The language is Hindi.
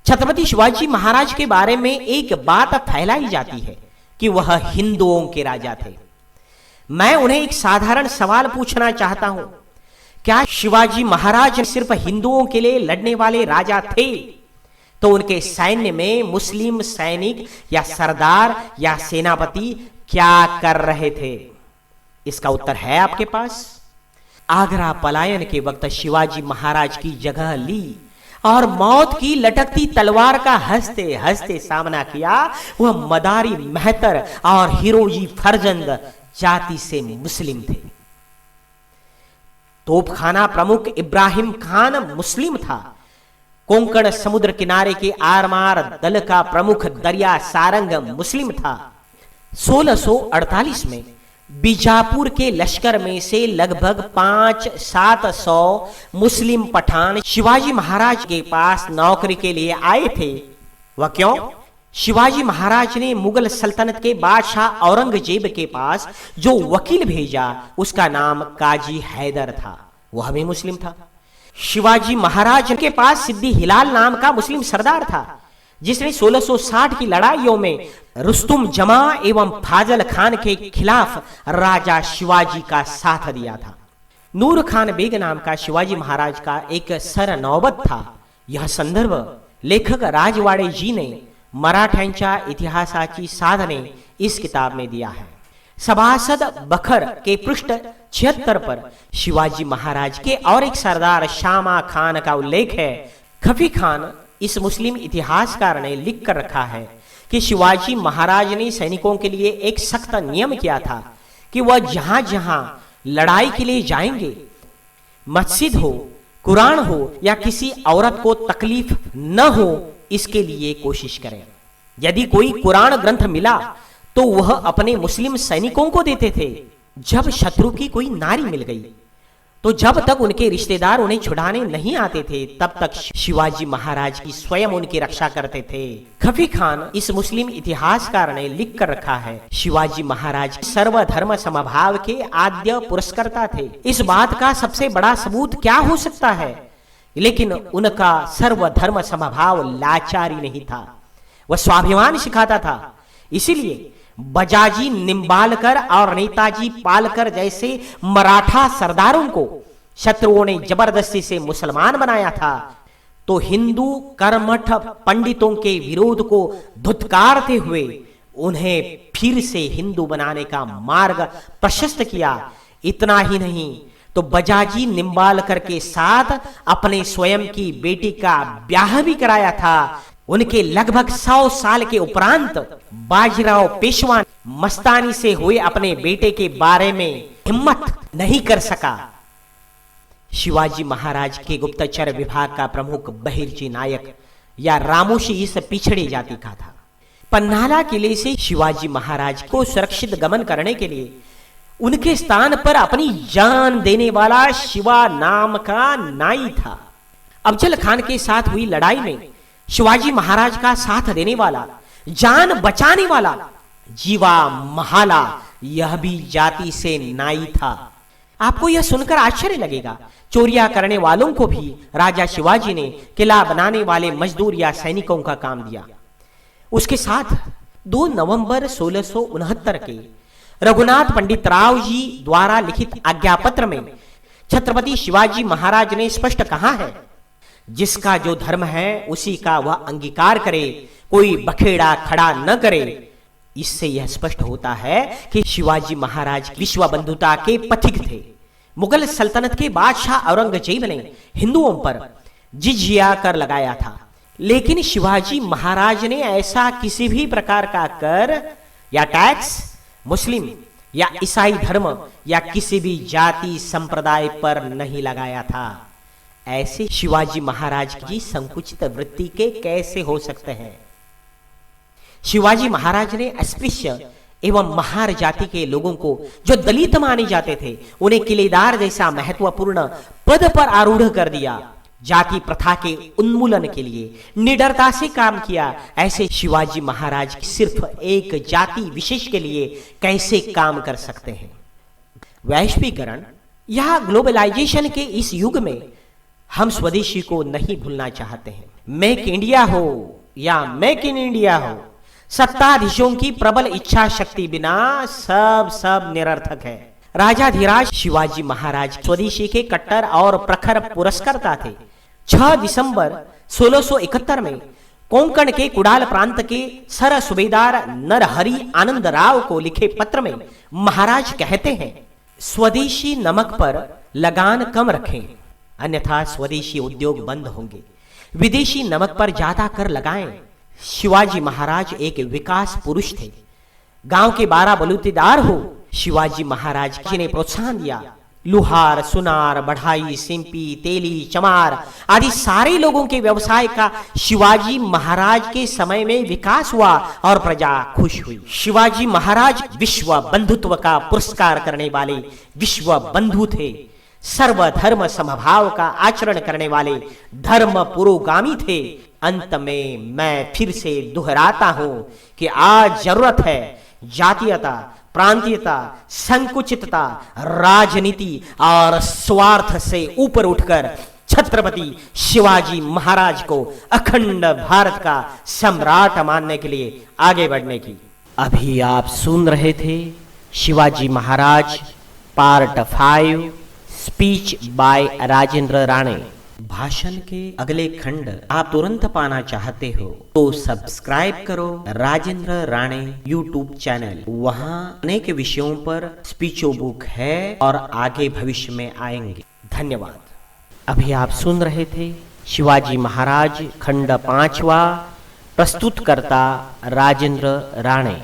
छत्रपति शिवाजी महाराज के बारे में एक बात फैलाई जाती है कि वह हिंदुओं के राजा थे। मैं उन्हें एक साधारण सवाल पूछना चाहता हूं, क्या शिवाजी महाराज सिर्फ हिंदुओं के लिए लड़ने वाले राजा थे? तो उनके सैन्य में मुस्लिम सैनिक या सरदार या सेनापति क्या कर रहे थे? इसका उत्तर है आपके पास। आगरा पलायन के वक्त शिवाजी महाराज की जगह ली और मौत की लटकती तलवार का हंसते हंसते सामना किया वह मदारी मेहतर और हिरोजी फरजंद जाति से मुस्लिम थे। तोपखाना प्रमुख इब्राहिम खान मुस्लिम था। कोंकण समुद्र किनारे के आरमार दल का प्रमुख दरिया सारंग मुस्लिम था। 1648 में बीजापुर के लश्कर में से लगभग 500-700 मुस्लिम पठान शिवाजी महाराज के पास नौकरी के लिए आए थे। वह क्यों? शिवाजी महाराज ने मुगल सल्तनत के बादशाह औरंगजेब के पास जो वकील भेजा उसका नाम काजी हैदर था, वह भी मुस्लिम था। शिवाजी महाराज के पास सिद्दी हिलाल नाम का मुस्लिम सरदार था जिसने 1660 की लड़ाइयों में रुस्तुम जमा एवं फाजल खान के खिलाफ राजा शिवाजी का साथ दिया था। नूर खान बेग नाम का शिवाजी महाराज का एक सरनौबत था। यह संदर्भ लेखक राजवाड़े जी ने मराठ्यांच्या इतिहासाची साधने इस किताब में दिया है। सभासद बखर के पृष्ठ 76 पर शिवाजी महाराज के और एक सरदार शामा खान का उल्लेख है। खफी खान इस मुस्लिम इतिहासकार ने लिख कर रखा है कि शिवाजी महाराज ने सैनिकों के लिए एक सख्त नियम किया था कि वह जहां जहां लड़ाई के लिए जाएंगे, मस्जिद हो, कुरान हो या किसी औरत को तकलीफ न हो, इसके लिए कोशिश करें। यदि कोई कुरान ग्रंथ मिला तो वह अपने मुस्लिम सैनिकों को देते थे। जब शत्रु की कोई नारी मिल गई तो जब तक उनके रिश्तेदार उन्हें छुड़ाने नहीं आते थे तब तक शिवाजी महाराज की स्वयं उनकी रक्षा करते थे। खफी खान इस मुस्लिम इतिहासकार ने लिख कर रखा है, शिवाजी महाराज सर्वधर्म समभाव के आद्य पुरस्कर्ता थे। इस बात का सबसे बड़ा सबूत क्या हो सकता है? लेकिन उनका सर्वधर्म समभाव लाचारी नहीं था, वह स्वाभिमान सिखाता था। इसीलिए बजाजी निम्बालकर और नेताजी पालकर जैसे मराठा सरदारों को शत्रुओं ने जबरदस्ती से मुसलमान बनाया था, तो हिंदू कर्मठ पंडितों के विरोध को धुतकारते हुए उन्हें फिर से हिंदू बनाने का मार्ग प्रशस्त किया। इतना ही नहीं तो बजाजी निम्बालकर के साथ अपने स्वयं की बेटी का ब्याह भी कराया था। उनके लगभग 100 साल के उपरांत बाजीराव पेशवा मस्तानी से हुए अपने बेटे के बारे में हिम्मत नहीं कर सका। शिवाजी महाराज के गुप्तचर विभाग का प्रमुख बहिर्जी नायक या रामोशी इस पिछड़ी जाति का था। पन्हाला किले से शिवाजी महाराज को सुरक्षित गमन करने के लिए उनके स्थान पर अपनी जान देने वाला शिवा नाम का नाई था। अफजल खान के साथ हुई लड़ाई में शिवाजी महाराज का साथ देने वाला, जान बचाने वाला जीवा महाला, यह भी जाति से नाई था। आपको यह सुनकर आश्चर्य लगेगा, चोरियां करने वालों को भी राजा शिवाजी ने किला बनाने वाले मजदूर या सैनिकों का काम दिया। उसके साथ 2 नवंबर 1669 के रघुनाथ पंडित राव जी द्वारा लिखित आज्ञापत्र में छत्रपति शिवाजी महाराज ने स्पष्ट कहा है, जिसका जो धर्म है उसी का वह अंगीकार करे, कोई बखेड़ा खड़ा न करे। इससे यह स्पष्ट होता है कि शिवाजी महाराज विश्व बंधुता के पथिक थे। मुगल सल्तनत के बादशाह औरंगजेब ने हिंदुओं पर जिजिया कर लगाया था, लेकिन शिवाजी महाराज ने ऐसा किसी भी प्रकार का कर या टैक्स मुस्लिम या ईसाई धर्म या किसी भी जाति संप्रदाय पर नहीं लगाया था। ऐसे शिवाजी महाराज की संकुचित वृत्ति के कैसे हो सकते हैं? शिवाजी महाराज ने अस्पृश्य एवं महार जाति के लोगों को जो दलित माने जाते थे उन्हें किलेदार जैसा महत्वपूर्ण पद पर आरूढ़ कर दिया। जाति प्रथा के उन्मूलन के लिए निडरता से काम किया। ऐसे शिवाजी महाराज सिर्फ एक जाति विशेष के लिए कैसे काम कर सकते हैं? वैश्वीकरण या ग्लोबलाइजेशन के इस युग में हम स्वदेशी को नहीं भूलना चाहते हैं। मेक इंडिया हो या मेक इन इंडिया हो, सत्ताधीशों की प्रबल इच्छा शक्ति बिना सब निरर्थक है। राजाधिराज शिवाजी महाराज स्वदेशी के कट्टर और प्रखर पुरस्कर्ता थे। 6 दिसंबर 1671 में कोंकण के कुडाल प्रांत के सर सूबेदार नरहरि आनंद राव को लिखे पत्र में महाराज कहते हैं, स्वदेशी नमक पर लगान कम रखें, अन्यथा स्वदेशी उद्योग बंद होंगे। विदेशी नमक पर ज्यादा कर लगाएं। शिवाजी महाराज एक विकास पुरुष थे। गांव के 12 बलूतेदार हो, शिवाजी महाराज ने प्रोत्साहन दिया। लुहार, सुनार, बढ़ाई, सिंपी, तेली, चमार आदि सारे लोगों के व्यवसाय का शिवाजी महाराज के समय में विकास हुआ और प्रजा खुश हुई। शिवाजी महाराज विश्व बंधुत्व का पुरस्कार करने वाले विश्व बंधु थे। सर्वधर्म समभाव का आचरण करने वाले धर्म पुरोगामी थे। अंत में मैं फिर से दोहराता हूं कि आज जरूरत है जातीयता, प्रांतीयता, संकुचितता, राजनीति और स्वार्थ से ऊपर उठकर छत्रपति शिवाजी महाराज को अखंड भारत का सम्राट मानने के लिए आगे बढ़ने की। अभी आप सुन रहे थे Shivaji Maharaj part 5, speech by Rajendra Rane. भाषण के अगले खंड आप तुरंत पाना चाहते हो तो सब्सक्राइब करो राजेंद्र राणे यूट्यूब चैनल। वहाँ अनेक विषयों पर स्पीचो बुक है और आगे भविष्य में आएंगे। धन्यवाद। अभी आप सुन रहे थे शिवाजी महाराज खंड 5वां, प्रस्तुतकर्ता राजेंद्र राणे।